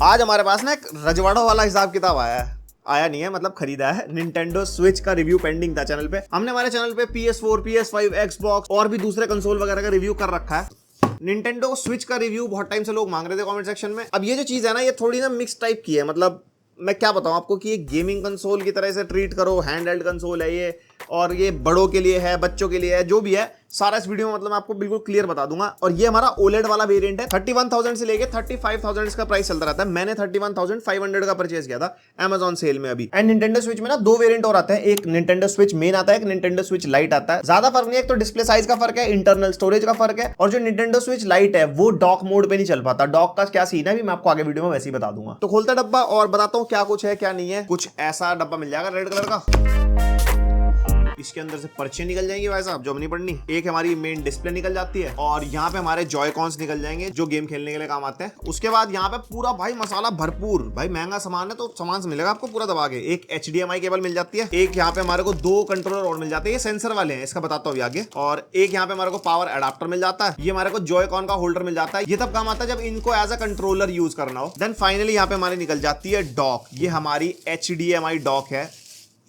आज हमारे पास ना एक रजवाड़ों वाला हिसाब किताब आया नहीं है, मतलब खरीदा है। निंटेंडो स्विच का रिव्यू पेंडिंग था चैनल पे। हमने हमारे चैनल पे PS4, PS5, Xbox और भी दूसरे कंसोल वगैरह का रिव्यू कर रखा है। निंटेंडो स्विच का रिव्यू बहुत टाइम से लोग मांग रहे थे कमेंट सेक्शन में। अब ये जो चीज है ना, ये थोड़ी ना मिक्स टाइप की है। मतलब मैं क्या बताऊं आपको कि ये गेमिंग कंसोल की तरह से ट्रीट करो, हैंड हेल्ड कंसोल है ये, और ये बड़ों के लिए है, बच्चों के लिए है, जो भी है सारा इस वीडियो में मतलब मैं आपको बिल्कुल क्लियर बता दूंगा। और ये हमारा ओलेड वाला वेरिएंट है। 31,000 से लेके 35,000 इसका प्राइस चलता रहता है। मैंने 31,500 का परचेज किया था Amazon सेल में अभी। एंड निंटेंडो स्विच में ना दो वेरिएंट और आते हैं, एक निंटेंडो स्विच मेन आता है, एक निंटेंडो स्विच लाइट आता है। ज्यादा फर्क नहीं है, एक तो डिस्प्ले साइज का फर्क है, इंटरनल स्टोरेज का फर्क है। और जो निंटेंडो स्विच लाइट है वो डॉक मोड पे नहीं चल पाता। डॉक का क्या सीन है भी मैं आपको आगे वीडियो में वैसे ही बता दूंगा। तो खोलता डब्बा और बताता हूँ क्या कुछ है क्या नहीं है। कुछ ऐसा डब्बा मिल जाएगा रेड कलर का। इसके अंदर से पर्चे निकल जाएंगे भाई साहब, जो नहीं पढ़नी। एक हमारी मेन डिस्प्ले निकल जाती है और यहाँ पे हमारे जॉयकॉन्स निकल जाएंगे जो गेम खेलने के लिए काम आते हैं। उसके बाद यहाँ पे पूरा भाई मसाला भरपूर, भाई महंगा सामान है तो सामान से मिलेगा आपको पूरा दबा के। एक HDMI केबल मिल जाती है, एक यहाँ पे हमारे को दो कंट्रोलर और मिल जाते हैं, ये सेंसर वाले हैं, इसका बताता हूँ आगे। और एक यहाँ पे हमारे को पावर अडाप्टर मिल जाता है, ये हमारे को जॉयकॉन का होल्डर मिल जाता है। ये तब काम आता है जब इनको एज अ कंट्रोलर यूज करना हो। देन फाइनली यहाँ पे हमारी निकल जाती है डॉक, ये हमारी HDMI डॉक है।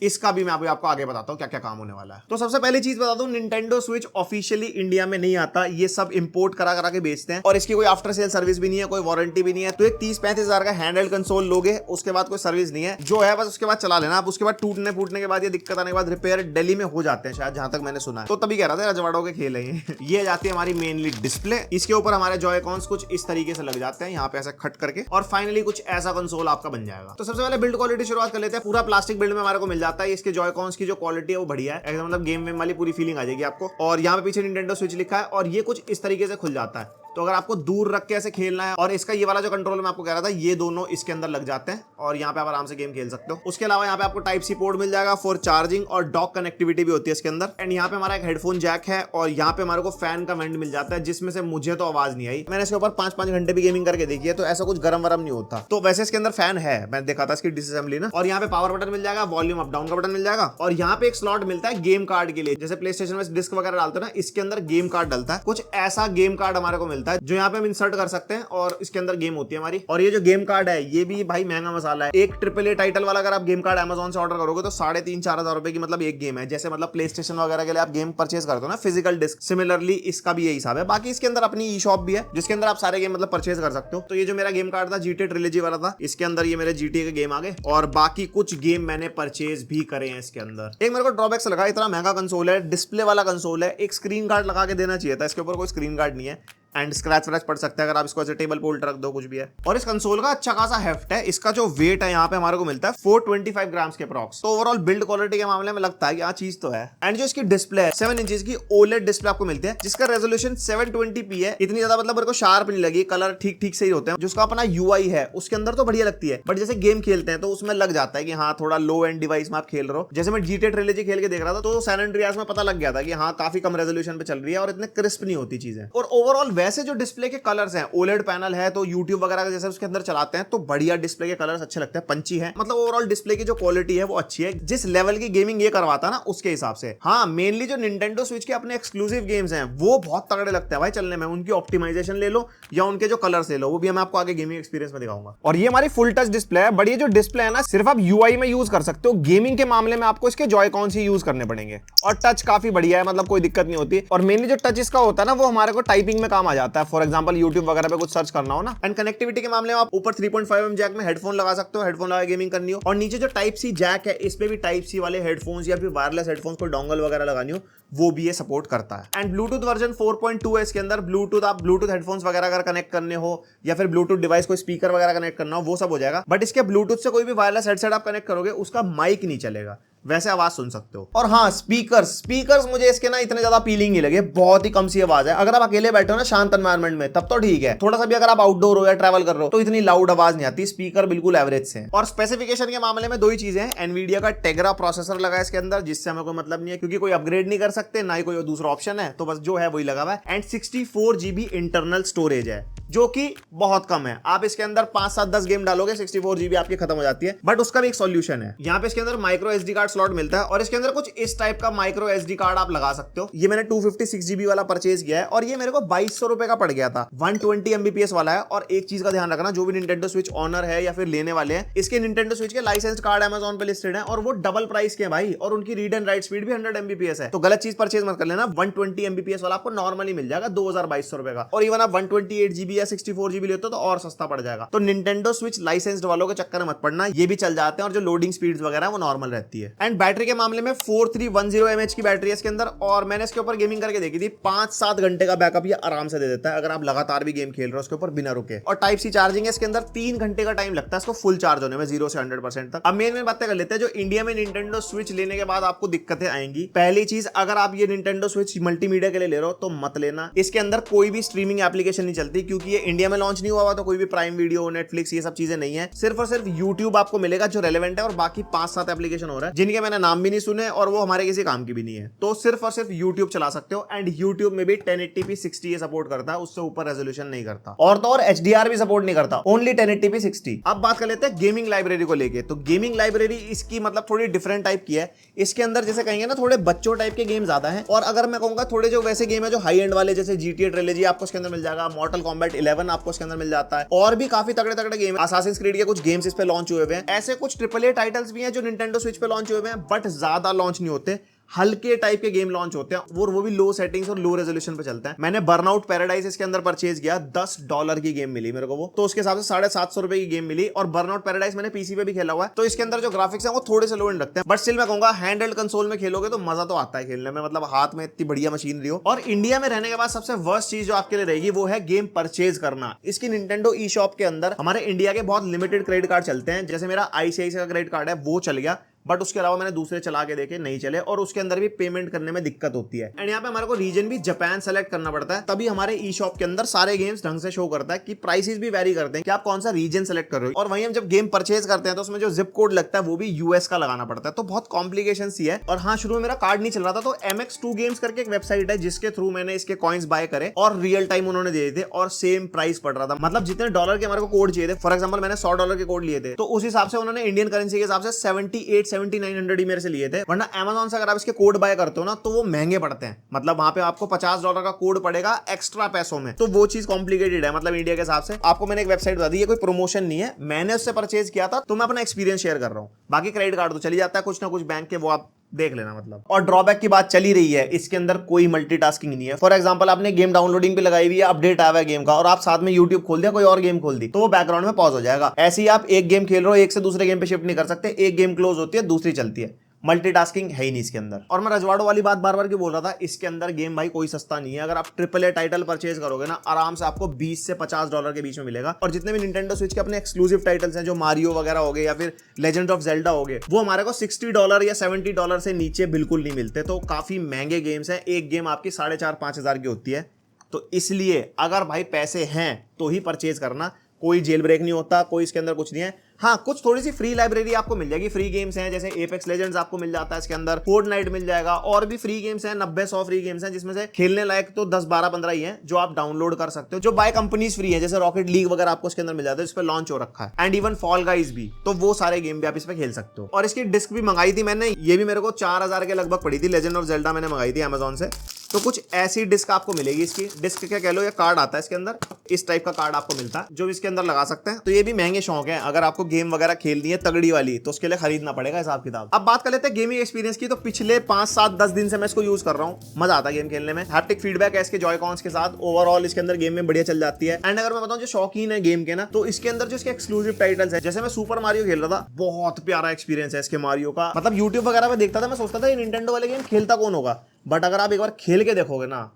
इसका भी मैं आपको आगे बताता हूँ क्या क्या काम होने वाला है। तो सबसे पहली चीज बता दूं, निंटेंडो स्विच ऑफिशियली इंडिया में नहीं आता, ये सब इंपोर्ट करा के बेचते हैं और इसकी कोई आफ्टर सेल सर्विस भी नहीं है, कोई वारंटी भी नहीं है। तो एक 30-35 हजार का हैंडहेल्ड कंसोल लोगे, उसके बाद कोई सर्विस नहीं है, जो है बस उसके बाद चला लेना आप। उसके बाद टूटने फूटने के बाद, ये दिक्कत आने के बाद रिपेयर दिल्ली में हो जाते हैं शायद, जहां तक मैंने सुना है। तो तभी कह रहा था रजवाड़ों के खेल है ये जाती है हमारी मेनली डिस्प्ले। इसके ऊपर हमारे जॉयकॉन्स कुछ इस तरीके से लग जाते हैं यहाँ पे ऐसे खट करके, और फाइनली कुछ ऐसा कंसोल आपका बन जाएगा। तो सबसे पहले बिल्ड क्वालिटी शुरुआत कर लेते हैं। पूरा प्लास्टिक बिल्ड में हमारे को मिल जाता है। इसके जॉयकॉन्स की जो क्वालिटी है वो बढ़िया है एकदम, मतलब गेम में वाली पूरी फीलिंग आ जाएगी आपको। और यहाँ पे पीछे निंटेंडो स्विच लिखा है और ये कुछ इस तरीके से खुल जाता है। तो अगर आपको दूर रख के ऐसे खेलना है, और इसका ये वाला जो कंट्रोल मैं आपको कह रहा था, ये दोनों इसके अंदर लग जाते हैं और यहाँ पे आप आराम से गेम खेल सकते हो। उसके अलावा यहाँ पे आपको टाइप सी पोर्ट मिल जाएगा फॉर चार्जिंग, और डॉक कनेक्टिविटी भी होती है इसके अंदर। एंड यहाँ पे हमारा एक हेडफोन जैक है और यहाँ पे हमारे को फैन का वेंट मिल जाता है, जिसमें से मुझे तो आवाज नहीं आई। मैंने इसके ऊपर 5-5 घंटे भी गेमिंग करके देखी है, तो ऐसा कुछ गरम वरम नहीं होता। तो वैसे इसके अंदर फैन है, मैं देखा था इसकी डिसअसेंबली ना। और यहाँ पे पावर बटन मिल जाएगा, वॉल्यूम अप डाउन का बटन मिल जाएगा, और यहाँ पे एक स्लॉट मिलता है गेम कार्ड के लिए। जैसे प्ले स्टेशन में डिस्क वगैरह डालते हैं ना, इसके अंदर गेम कार्ड डलता है। कुछ ऐसा गेम कार्ड हमारे को मिलता है जो यहाँ पे हम इंसर्ट कर सकते हैं और इसके अंदर गेम होती है हमारी। और ये जो गेम कार्ड है ये भी भाई महंगा मसाला है। एक AAA टाइटल वाला अगर आप गेम कार्ड Amazon से ऑर्डर करोगे तो 3,500-4 हजार रुपए की मतलब एक गेम है। जैसे मतलब प्ले स्टेशन वगैरह के लिए आप गेम परचेज करते हो ना फिजिकल डिस्क, सिमिलरली इसका भी यही हिसाब है। बाकी इसके अंदर अपनी ई शॉप भी है जिसके अंदर आप सारे गेम मतलब परचेज कर सकते हो। तो ये जो मेरा गेम कार्ड था GTA ट्रिलॉजी वाला था, इसके अंदर ये मेरे GTA के गेम आ गए, और बाकी कुछ गेम मैंने परचेज भी करे हैं इसके अंदर। एक मेरे को ड्रॉबैक्स लगा, इतना महंगा कंसोल है, डिस्प्ले वाला कंसोल है, एक स्क्रीन गार्ड लगा के देना चाहिए था। इसके ऊपर कोई स्क्रीन गार्ड नहीं है एंड स्क्रैच व्रैच पड़ सकता है अगर आप इसको ऐसे टेबल पे उल्टा रख दो, कुछ भी है। और इस कंसोल का अच्छा खासा हेफ्ट है। इसका जो वेट है यहाँ पे हमारे को मिलता है 425 ग्राम्स के अप्रॉक्स। तो ओवरऑल बिल्ड क्वालिटी के मामले में लगता है कि चीज तो है। एंड जो इसकी डिस्प्ले है 7 इंचेस की OLED डिस्प्ले आपको मिलती है, जिसका रेजोल्यूशन 720p है। इतनी ज्यादा मतलब मेरे को शार्प नहीं लगी, कलर ठीक ठीक से ही होते हैं। जिसका अपना UI है उसके अंदर तो बढ़िया लगती है, बट जैसे गेम खेलते हैं तो उसमें लग जाता है कि हाँ थोड़ा लो एंड डिवाइस में आप खेल रहे हो। जैसे मैं GTA ट्रिलॉजी खेल के देख रहा था तो सैन एंड्रियास में पता लग गया था कि हाँ काफी कम रेजोल्यूशन पे चल रही है और इतने क्रिस्प नहीं होती चीजें। और ओवरऑल वैसे जो डिस्प्ले के कलर्स हैं, OLED पैनल है तो YouTube वगैरह का जैसे उसके अंदर चलाते हैं तो बढ़िया डिस्प्ले के कलर्स अच्छे लगते हैं, पंची है। मतलब ओवरऑल डिस्प्ले की जो क्वालिटी है वो अच्छी है, जिस लेवल की गेमिंग ये करवाता है ना उसके हिसाब से। हाँ मेनली जो निंटेंडो स्विच के अपने एक्सक्लूसिव गेम्स हैं वो बहुत तगड़े लगते हैं भाई चलने में। उनकी ऑप्टिमाइजेशन ले लो या उनके जो कलर्स ले लो, वो भी मैं आपको आगे गेमिंग एक्सपीरियंस में दिखाऊंगा। और ये हमारी फुल टच डिस्प्ले है, बट ये जो डिस्प्ले है ना सिर्फ आप UI में यूज कर सकते हो। गेमिंग के मामले में आपको इसके जॉयकॉन्स ही यूज करने पड़ेंगे। और टच काफी बढ़िया है, मतलब कोई दिक्कत नहीं होती। और मेनली जो टच इसका होता है ना वो हमारे को टाइपिंग में काम आ जाता है। फॉर एग्जांपल यूट्यूब वगैरह पे कुछ सर्च करना हो ना। एंड कनेक्टिविटी के मामले में आप ऊपर 3.5mm जैक में हेडफोन लगा सकते हो, हेडफोन लगा गेमिंग करनी हो। और नीचे जो टाइप सी जैक है इस पे भी टाइप सी वाले हेडफोन्स या फिर वायरलेस हेडफोन्स को डोंगल वगैरह लगानी हो वो भी ये सपोर्ट करता है। एंड ब्लूटूथ वर्जन 4.2 है इसके अंदर। ब्लूटूथ आप ब्लूटूथ हेडफोन्स वगैरह अगर कनेक्ट करने हो या फिर ब्लूटूथ डिवाइस को स्पीकर वगैरह कनेक्ट करना हो वो सब हो जाएगा। बट इसके ब्लूटूथ से कोई भी वायरलेस हेडसेट आप कनेक्ट करोगे उसका माइक नहीं चलेगा, वैसे आवाज सुन सकते हो। और हाँ स्पीकर्स मुझे इसके ना इतने ज्यादा अपीलिंग नहीं लगे, बहुत ही कम सी आवाज है। अगर आप अकेले बैठे हो ना शांत एनवायरनमेंट में तब तो ठीक है, थोड़ा सा भी अगर आप आउटडोर हो या ट्रैवल कर रहे हो तो इतनी लाउड आवाज नहीं आती। स्पीकर बिल्कुल एवरेज से। और स्पेसिफिकेशन के मामले में दो ही चीजें हैं, एनवीडिया का टेग्रा प्रोसेसर लगा है इसके अंदर, जिससे हमें कोई मतलब नहीं है क्योंकि कोई अपग्रेड नहीं कर सकते, ना ही कोई दूसरा ऑप्शन है, तो बस जो है वही लगा हुआ है। एंड 64 GB इंटरनल स्टोरेज है। जो कि बहुत कम है। आप इसके अंदर 5 7 10 गेम डालोगे 64 GB आपकी खत्म हो जाती है। बट उसका भी एक सॉल्यूशन है, यहाँ पे इसके अंदर माइक्रो SD कार्ड स्लॉट मिलता है और इसके अंदर कुछ इस टाइप का माइक्रो SD कार्ड आप लगा सकते हो। ये मैंने 256 GB वाला परचेज किया है और ये मेरे को 2200 रुपए का पड़ गया था। 120 Mbps वाला है। और एक चीज का ध्यान रखना, जो भी निंटेंडो स्विच ऑनर है या फिर लेने वाले हैं, इसके निंटेंडो स्विच के लाइसेंस कार्ड Amazon पे लिस्टेड है और वो डबल प्राइस के हैं भाई, और उनकी रीड एंड राइट स्पीड भी 100 Mbps है। तो गलत चीज परचेज मत कर लेना। 120 Mbps वाला आपको नॉर्मली मिल जाएगा 2200 रुपए का, और इवन आप 128 GB या 64 GB लेते हो तो और सस्ता पड़ जाएगा। तो निंटेंडो स्विच लाइसेंस्ड वालों के चक्कर में मत पड़ना, ये भी चल जाते हैं और जो लोडिंग स्पीड्स वगैरह वो नॉर्मल रहती है। एंड बैटरी के मामले में 4310 mAh की बैटरी है इसके अंदर, और मैंने इसके ऊपर गेमिंग करके देखी थी, 5-7 घंटे का बैकअप ये आराम से दे देता है अगर आप लगातार भी गेम खेल रहे हो उसके ऊपर बिना रुके। और टाइप सी चार्जिंग है इसके अंदर, 3 घंटे का टाइम लगता है इसको फुल चार्ज होने में 0 से 100% तक। अब मेन बातें कर लेते हैं जो इंडिया में निंटेंडो स्विच लेने के बाद आपको दिक्कतें आएंगी। पहली चीज, अगर आप ये निंटेंडो स्विच मल्टीमीडिया के लिए ले रहे हो तो मत लेना। इसके अंदर कोई भी स्ट्रीमिंग एप्लीकेशन नहीं चलती, क्योंकि ये इंडिया में लॉन्च नहीं हुआ तो कोई भी प्राइम वीडियो, नेटफ्लिक्स, ये सब चीजें नहीं है। सिर्फ और सिर्फ यूट्यूब आपको मिलेगा जो रेलेवेंट है, और बाकी 5-7 एप्लीकेशन हो रहा है जिनके मैंने नाम भी नहीं सुने और वो हमारे किसी काम की भी नहीं है। तो सिर्फ और सिर्फ यूट्यूब चला सकते हो। एंड यूट्यूब में भी 1080p 60 सपोर्ट करता है, उससे ऊपर रेजोल्यूशन नहीं करता, और तो और HDR भी सपोर्ट नहीं करता, ओनली 1080p 60। अब बात कर लेते हैं गेमिंग लाइब्रेरी को लेके। तो गेमिंग लाइब्रेरी इसकी मतलब थोड़ी डिफरेंट टाइप की है। इसके अंदर जैसे कहेंगे ना, थोड़े बच्चों टाइप के गेम ज्यादा है, और अगर मैं कहूंगा थोड़े जो वैसे गेम है जो हाई एंड वाले, जैसे GTA ट्रिलॉजी आपको इसके अंदर मिल जाएगा, मॉर्टल कॉम्बैट 11 आपको इसके अंदर मिल जाता है, और भी काफी तगड़े तगड़े गेम, असासिन्स क्रीड के कुछ गेम्स इस पे लॉन्च हुए हैं। ऐसे कुछ AAA टाइटल्स भी हैं जो निंटेंडो स्विच पे लॉन्च हुए हैं, बट ज्यादा लॉन्च नहीं होते, हल्के टाइप के गेम लॉन्च होते हैं, वो भी लो सेटिंग्स और लो रेजोल्यूशन पे चलता है। मैंने बर्नआउट पैराडाइज इसके अंदर परचेज किया, $10 की गेम मिली मेरे को वो, तो उसके हिसाब से 750 रुपए की गेम मिली। और बर्नआउट पैराडाइज मैंने पीसी पे भी खेला हुआ है, तो इसके अंदर जो ग्राफिक्स है वो थोड़े से लो एंड लगते हैं, बट स्टिल मैं कहूंगा हैंड हेल्ड कंसोल में खेलोगे तो मजा तो आता है खेलने में, मतलब हाथ में इतनी बढ़िया मशीनरी हो। और इंडिया में रहने के बाद सबसे वर्स्ट चीज जो आपके लिए रहेगी वो है गेम परचेज करना। इसकी निंटेंडो ई शॉप के अंदर हमारे इंडिया के बहुत लिमिटेड क्रेडिट कार्ड चलते हैं, जैसे मेरा ICICI का क्रेडिट कार्ड है वो चल गया, बट उसके अलावा मैंने दूसरे चला के देखे, नहीं चले, और उसके अंदर भी पेमेंट करने में दिक्कत होती है। एंड यहाँ पे हमारे को रीजन भी जापान सेलेक्ट करना पड़ता है, तभी हमारे ई शॉप के अंदर सारे गेम्स ढंग से शो करता है कि प्राइसेस भी वेरी करते हैं कि आप कौन सा रीजन सेलेक्ट कर रहे हो। और वहीं हम जब गेम परचेज करते हैं तो उसमें जो जिप कोड लगता है वो भी US का लगाना पड़ता है, तो बहुत कॉम्प्लिकेशन सी है। और हाँ, शुरू में मेरा कार्ड नहीं चल रहा था, तो MX2 गेम्स करके एक वेबसाइट है जिसके थ्रू मैंने इसके कॉइन्स बाय करे, और रियल टाइम उन्होंने दे थे, और सेम प्राइस पड़ रहा था, मतलब जितने डॉलर के हमारे को कोड चाहिए थे, फॉर एग्जाम्पल मैंने $100 के कोड लिए थे, तो उस हिसाब से उन्होंने इंडियन करेंसी के हिसाब से 78-7900 मेरे से लिए थे। वरना Amazon से अगर आप इसके कोड बाय करते हो ना तो वो महंगे पड़ते हैं, मतलब वहां पे आपको $50 का कोड पड़ेगा एक्स्ट्रा पैसों में, तो वो चीज कॉम्प्लिकेटेड है मतलब इंडिया के हिसाब से। आपको मैंने एक वेबसाइट बता दी, ये कोई प्रमोशन नहीं है, मैंने उससे परचेज किया था, तो मैं अपना एक्सपीरियंस शेयर कर रहा हूं। बाकी क्रेडिट कार्ड तो चली जाता है कुछ ना कुछ बैंक के, वो आप देख लेना मतलब। और ड्रॉबैक की बात चली रही है, इसके अंदर कोई मल्टीटास्किंग नहीं है। फॉर एग्जांपल आपने गेम डाउनलोडिंग पे लगाई हुई है, अपडेट आया है गेम का, और आप साथ में यूट्यूब खोल दिया, कोई और गेम खोल दी, तो वो बैकग्राउंड में पॉज हो जाएगा। ऐसे ही आप एक गेम खेल रहे हो, एक से दूसरे गेम पे शिफ्ट नहीं कर सकते, एक गेम क्लोज होती है दूसरी चलती है, मल्टीटास्किंग है ही नहीं इसके अंदर। और मैं रजवाड़ों वाली बात बार बार क्यों बोल रहा था, इसके अंदर गेम भाई कोई सस्ता नहीं है। अगर आप AAA टाइटल परचेज करोगे ना, आराम से आपको $20 से $50 के बीच में मिलेगा। और जितने भी निंटेंडो स्विच के अपने एक्सक्लूसिव टाइटल्स हैं, जो मारियो वगैरह हो गए या फिर लेजेंड ऑफ जेल्डा हो गए, वो हमारे को $60 या $70 से नीचे बिल्कुल नहीं मिलते। तो काफी महंगे गेम्स हैं, एक गेम आपकी 4,500-5 हजार की होती है। तो इसलिए अगर भाई पैसे हैं तो ही परचेज करना, कोई जेल ब्रेक नहीं होता, कोई इसके अंदर कुछ नहीं है। हाँ, कुछ थोड़ी सी फ्री लाइब्रेरी आपको मिल जाएगी, फ्री गेम्स हैं, जैसे एपेक्स लेजेंड्स आपको मिल जाता है इसके अंदर, फोर्टनाइट मिल जाएगा, और भी फ्री गेम्स हैं, 90-100 फ्री गेम्स हैं, जिसमें से खेलने लायक तो 10-12-15 ही हैं जो आप डाउनलोड कर सकते हो, जो बाय कंपनीज फ्री है, जैसे रॉकेट लीग वगैरह आपको इसके अंदर मिल जाता है, इस पर लॉन्च हो रखा है। एंड इवन फॉल गाइज भी, तो वो सारे गेम भी आप इस पे खेल सकते हो। और इसकी डिस्क भी मंगाई थी मैंने, ये भी मेरे को 4000 के लगभग पड़ी थी, लेजेंड ऑफ जेल्डा मैंने मंगाई थी अमेजोन से। तो कुछ ऐसी डिस्क आपको मिलेगी, इसकी डिस्क क्या कह लो, ये कार्ड आता है इसके अंदर, इस टाइप का कार्ड आपको मिलता है जो इसके अंदर लगा सकते हैं। तो ये भी महंगे शौक है, अगर आपको गेम वगैरह खेलनी है तगड़ी वाली तो उसके लिए खरीदना पड़ेगा हिसाब किताब। अब बात कर लेते हैं गेमिंग एक्सपीरियंस की। तो पिछले 5-7-10 दिन से मैं इसको यूज कर रहा हूँ, मजा आता है गेम खेलने में, हैप्टिक फीडबैक है इसके जॉयकॉन्स के साथ, ओवरऑल इसके अंदर गेम में बढ़िया चल जाती है। एंड अगर मैं बताऊं जो शौकीन है गेम के ना, तो इसके अंदर जो इसके एक्सक्लूसिव टाइटल्स है, जैसे मैं सुपर मारियो खेल रहा था, बहुत प्यारा एक्सपीरियंस है इसके मारियो का, मतलब यूट्यूब वगैरह में देखता था, मैं सोचता था ये निंटेंडो वाले गेम खेलता कौन होगा, बट अगर आप एक बार खेल के देखोगे ना,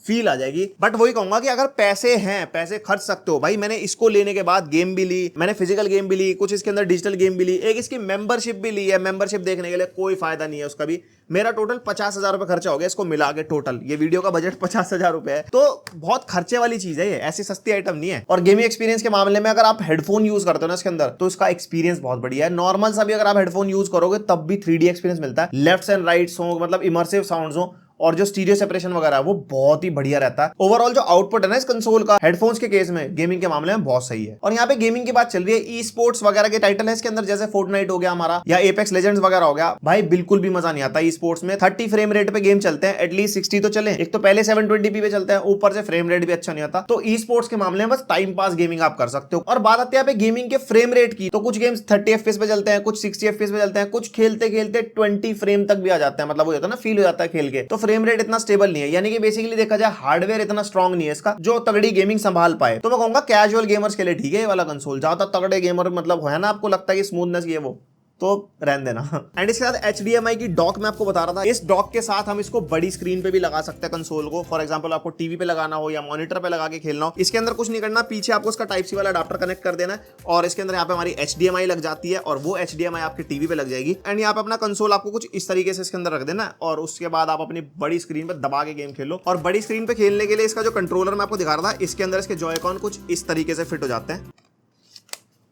फील आ जाएगी। बट वही कहूंगा कि अगर पैसे हैं, पैसे खर्च सकते हो भाई। मैंने इसको लेने के बाद गेम भी ली, मैंने फिजिकल गेम भी ली, कुछ इसके अंदर डिजिटल गेम भी ली, एक इसकी मेंबरशिप भी ली है। मेंबरशिप देखने के लिए कोई फायदा नहीं है उसका भी। मेरा टोटल 50,000 रुपए खर्चा हो गया इसको मिला के, टोटल ये वीडियो का बजट 50,000 रुपए है, तो बहुत खर्चे वाली चीज है ये, ऐसी सस्ती आइटम नहीं है। और गेमिंग एक्सपीरियंस के मामले में अगर आप हेडफोन यूज करते हो ना इसके अंदर, तो इसका एक्सपीरियंस बहुत बढ़िया है। नॉर्मल सा भी अगर आप हेडफोन यूज करोगे तब भी 3D एक्सपीरियंस मिलता है, लेफ्ट एंड राइट हो, मतलब इमर्सिव साउंड्स हो, और जो स्टीरियो सेपरेशन वगैरह है वो बहुत ही बढ़िया रहता है। ओवरऑल जो आउटपुट है ना इस कंसोल का हेडफोन्स के केस में गेमिंग के मामले में बहुत सही है। और यहाँ पे गेमिंग की बात चल रही है, ई स्पोर्ट्स वगैरह के टाइटल है इसके अंदर, जैसे फोर्टनाइट हो गया हमारा या एपेक्स लेजेंड्स वगैरह हो गया। भाई बिल्कुल भी मजा नहीं आता ई स्पोर्ट्स में। 30 फ्रेम रेट पे गेम चलते हैं, एटलीस्ट 60 तो चले। एक तो पहले 720p पे चलते हैं, ऊपर से फ्रेम रेट भी अच्छा नहीं आता। तो ई स्पोर्ट्स के मामले में बस टाइम पास गेमिंग आप कर सकते हो। और बात आती है गेमिंग के फ्रेम रेट की, तो कुछ गेम्स 30 FPS पे चलते हैं, कुछ 60 FPS पे चलते हैं, कुछ खेलते खेलते 20 फ्रेम तक भी आ जाते हैं। मतलब वो होता है ना, फील हो जाता है खेल के। तो फ्रेम रेट इतना स्टेबल नहीं है, यानी कि बेसिकली देखा जाए हार्डवेयर इतना स्ट्रॉन्ग नहीं है इसका जो तगड़ी गेमिंग संभाल पाए। तो मैं कहूंगा कैजुअल गेमर्स के लिए ठीक है ये वाला कंसोल। ज्यादा तगड़े गेमर मतलब है ना, आपको लगता है कि स्मूथनेस ये वो, तो रहने देना। एंड इसके साथ HDMI की डॉक मैं आपको बता रहा था, इस डॉक के साथ हम इसको बड़ी स्क्रीन पे भी लगा सकते हैं कंसोल को। फॉर एग्जांपल आपको टीवी पे लगाना हो या मॉनिटर पे लगा के खेलना हो, इसके अंदर कुछ नहीं करना, पीछे आपको इसका टाइप सी वाला अडाप्टर कनेक्ट कर देना है और इसके अंदर यहाँ पे हमारी HDMI लग जाती है और वो HDMI आपके टीवी पे लग जाएगी। एंड यहाँ पे अपना कंसोल आपको कुछ इस तरीके से इसके अंदर रख देना है और उसके बाद आप अपनी बड़ी स्क्रीन पे दबा के गेम खेलो। और बड़ी स्क्रीन पे खेलने के लिए इसका जो कंट्रोलर मैं आपको दिखा रहा था, इसके अंदर इसके जॉयकॉन कुछ इस तरीके से फिट हो जाते हैं।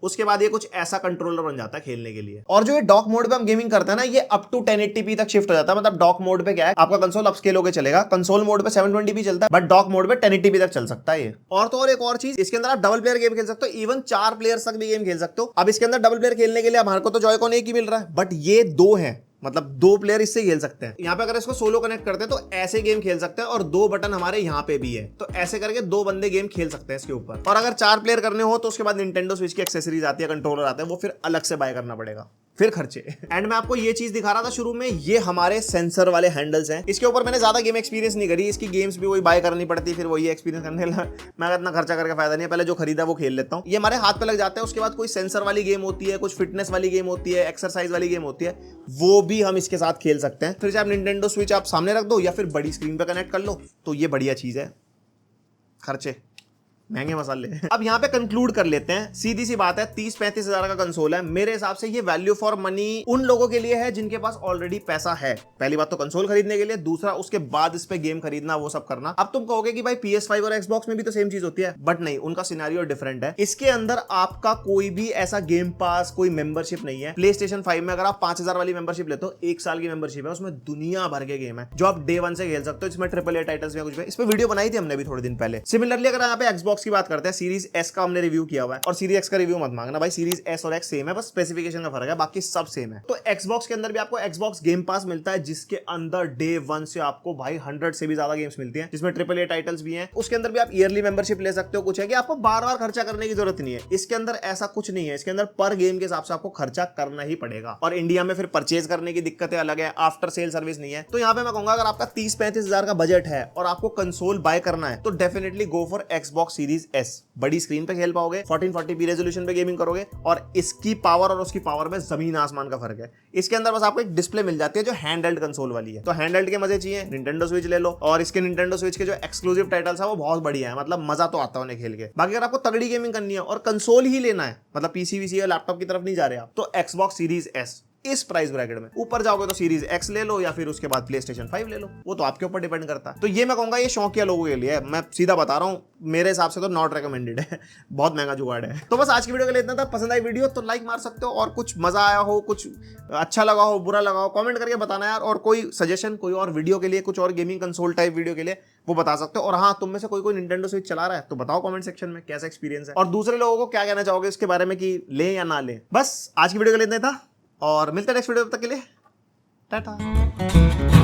उसके बाद ये कुछ ऐसा कंट्रोलर बन जाता है खेलने के लिए। और जो ये डॉक मोड पे हम गेमिंग करते हैं ना, ये अप टू 1080p तक शिफ्ट हो जाता है। मतलब डॉक मोड पे क्या है, आपका कंसोल अपस्केल होकर चलेगा। कंसोल मोड पे 720p चलता है, बट डॉक मोड पे 1080p तक चल सकता है ये। और तो और एक और चीज, इसके अंदर आप डबल प्लेयर गेम खेल सकते हो, इवन 4 प्लेयर्स तक भी गेम खेल सकते हो। अब इसके अंदर डबल प्लेयर खेलने के लिए हमारे को तो जॉयकॉन एक ही मिल रहा है, बट ये 2 है, मतलब 2 प्लेयर इससे खेल सकते हैं। यहाँ पे अगर इसको सोलो कनेक्ट करते हैं तो ऐसे गेम खेल सकते हैं और 2 बटन हमारे यहाँ पे भी है, तो ऐसे करके 2 बंदे गेम खेल सकते हैं इसके ऊपर। और अगर 4 प्लेयर करने हो तो उसके बाद निंटेंडो स्विच की एक्सेसरीज आती है, कंट्रोलर आता है, वो फिर अलग से बाय करना पड़ेगा, फिर खर्चे। एंड मैं आपको ये चीज दिखा रहा था शुरू में, ये हमारे सेंसर वाले हैंडल्स हैं। इसके ऊपर मैंने ज्यादा गेम एक्सपीरियंस नहीं करी, इसकी गेम्स भी वही बाय करनी पड़ती, फिर वही एक्सपीरियंस करने लगा। मैं इतना खर्चा करके फायदा नहीं है, पहले जो खरीदा वो खेल लेता हूँ। ये हमारे हाथ पे लग जाते हैं, उसके बाद कोई सेंसर वाली गेम होती है, कुछ फिटनेस वाली गेम होती है, एक्सरसाइज वाली गेम होती है, वो भी हम इसके साथ खेल सकते हैं। फिर चाहे आप निंटेंडो स्विच आप सामने रख दो या फिर बड़ी स्क्रीन पे कनेक्ट कर लो, तो ये बढ़िया चीज है। खर्चे महंगे मसाले। अब यहाँ पे कंक्लूड कर लेते हैं, सीधी सी बात है, 30-35 हजार का कंसोल है। मेरे हिसाब से ये वैल्यू फॉर मनी उन लोगों के लिए है जिनके पास ऑलरेडी पैसा है। पहली बात तो कंसोल खरीदने के लिए, दूसरा उसके बाद इस पे गेम खरीदना, वो सब करना। अब तुम कहोगे कि भाई PS5 और Xbox में भी तो सेम चीज होती है, बट नहीं, उनका सिनेरियो डिफरेंट है। इसके अंदर आपका कोई भी ऐसा गेम पास, कोई मेंबरशिप नहीं है। PlayStation 5 में अगर आप 5000 वाली मेंबरशिप लेते हो, 1 साल की मेंबरशिप है, उसमें दुनिया भर के गेम है जो आप डे 1 से खेल सकते हो। इसमें AAA टाइटल्स में कुछ भी, इस पे वीडियो बनाई थी हमने भी थोड़े दिन पहले। सिमिलरली अगर यहाँ पे Xbox की बात करते हैं, सीरीज S का हमने रिव्यू किया हुआ है, और सीरीज X का रिव्यू मत मांगना भाई, सीरीज S और X सेम है, बस स्पेसिफिकेशन का फर्क है, बाकी सब सेम है। तो Xbox के अंदर भी आपको Xbox गेम पास मिलता है, जिसके अंदर डे 1 से आपको भाई 100 से भी ज्यादा गेम्स मिलती हैं, जिसमें AAA टाइटल्स भी हैं। उसके अंदर भी आप ईयरली मेंबरशिप ले सकते हो। कुछ है कि आपको बार बार खर्चा करने की जरूरत नहीं है, इसके अंदर ऐसा कुछ नहीं है। इसके अंदर पर गेम के हिसाब से आपको खर्चा करना ही पड़ेगा, और इंडिया में फिर परचेज करने की दिक्कतें अलग है, आफ्टर सेल सर्विस नहीं है। तो यहाँ पे मैं कहूंगा अगर आपका 30-35 हजार का बजट है और आपको कंसोल बाय करना है, तो definitely go for Xbox series S। बड़ी स्क्रीन पे खेल पाओगे, 1440p रेजोल्यूशन पे गेमिंग करोगे, और इसकी पावर और उसकी पावर में जमीन आसमान का फर्क है। इसके अंदर बस आपको एक डिस्प्ले मिल जाती है जो हैंडहेल्ड कंसोल वाली है। तो हैंडहेल्ड के मजे चाहिए, निंटेंडो स्विच ले लो, और इसके निंटेंडो स्विच के जो एक्सक्लूसिव टाइटल्स है वो बहुत बढ़िया है, मतलब मजा तो आता है उन्हें खेल के। बाकी अगर आपको तगड़ी गेमिंग करनी है और कंसोल ही लेना है, मतलब PC VC या लैपटॉप की तरफ नहीं जा रहे आप, तो Xbox सीरीज S इस प्राइस ब्रैकेट में। ऊपर जाओगे तो सीरीज X ले लो या फिर उसके बाद PlayStation 5 ले लो, वो तो आपके ऊपर डिपेंड करता है। तो ये मैं कहूंगा ये शौकिया लोगों के लिए है, मैं सीधा बता रहा हूँ, मेरे हिसाब से तो नॉट रिकमेंडेड है, बहुत महंगा जुगाड़ है। तो बस आज की वीडियो के लिए इतना था। पसंद आई वीडियो तो लाइक मार सकते हो, और कुछ मजा आया हो, कुछ अच्छा लगा हो, बुरा लगा हो, कमेंट करके बताना यार। और कोई सजेशन कोई और वीडियो के लिए, कुछ और गेमिंग कंसोल टाइप वीडियो के लिए, वो बता सकते हो। और हाँ, तुम में से कोई निंटेंडो स्विच चला रहा है तो बताओ कमेंट सेक्शन में कैसा एक्सपीरियंस है, और दूसरे लोगों को क्या कहना चाहोगे इसके बारे में कि ले या ना ले। बस आज की वीडियो के लिए इतना था, और मिलते हैं नेक्स्ट वीडियो, तब तक के लिए टाटा।